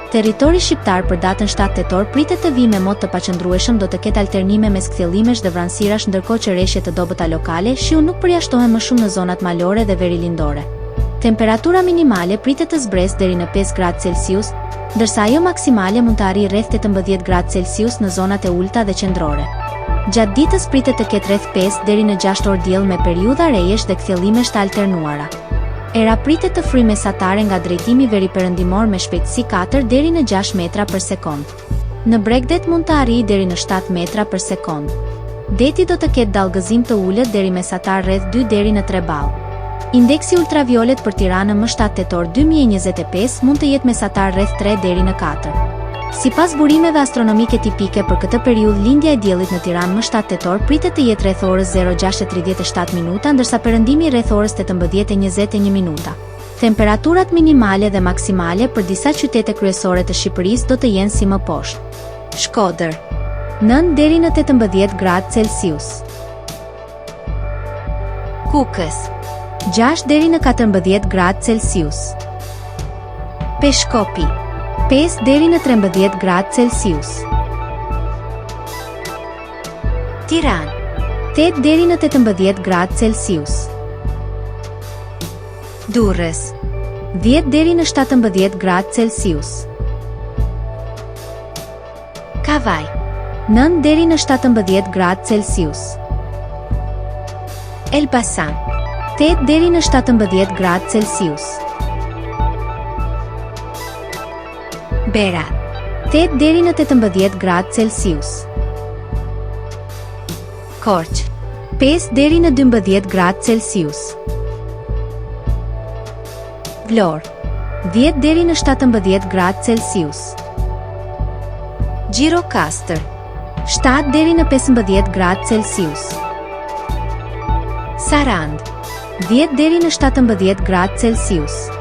Territori shqiptar për datën 7 tetor pritet të vijë me mod të paqëndrueshëm, do të ketë alternime mes kthjellimesh dhe vranësirash, ndërkohë që rreshje të dobëta lokale, shiu nuk përjashtohen më shumë në zonat malore dhe verilindore. Temperatura minimale pritet të zbresë deri në 5 gradë Celsius, ndërsa ajo maksimale mund të arrijë rreth 18 gradë Celsius në zonat e ulta dhe qendrore. Gjatë ditës pritet të ketë rreth 5 deri në 6 orë diell me periudha rejesh dhe kthjellimesh të alternuara. Era pritet të fryjë mesatare nga drejtimi veriperëndimor me shpejtësi 4 deri në 6 metra për sekond. Në Bregdet mund të arrijë deri në 7 metra për sekond. Deti do të ketë dallgëzim të ulët deri mesatar rreth 2 deri në 3 ballë. Indeksi ultraviolet për Tiranën më 7 tetor 2025 mund të jetë mesatar rreth 3 deri në 4. Sipas burimeve astronomike tipike për këtë periudhë, lindja e diellit në Tiranë më 7 tetor pritet të jetë rreth orës 06:37 minuta, ndërsa perëndimi rreth orës 18:21 minuta. Temperaturat minimale dhe maksimale për disa qytete kryesore të Shqipërisë do të jenë si më poshtë. Shkodër 9 deri në 18 gradë Celsius. Kukës 6 deri në 14 gradë Celsius. Peshkopi 5 deri në 13 gradë Celsius. Tiranë 8 deri në 18 gradë Celsius. Durrës 10 deri në 17 gradë Celsius. Kavaj 9 deri në 17 gradë Celsius. Elbasan 8 deri në 17 gradë Celsius. Berat 8 deri në 18 gradë Celsius. Korçë 5 deri në 12 gradë Celsius. Vlorë 10 deri në 17 gradë Celsius. Gjirokastër 7 deri në 15 gradë Celsius. Sarandë 10 deri në 17 gradë Celsius.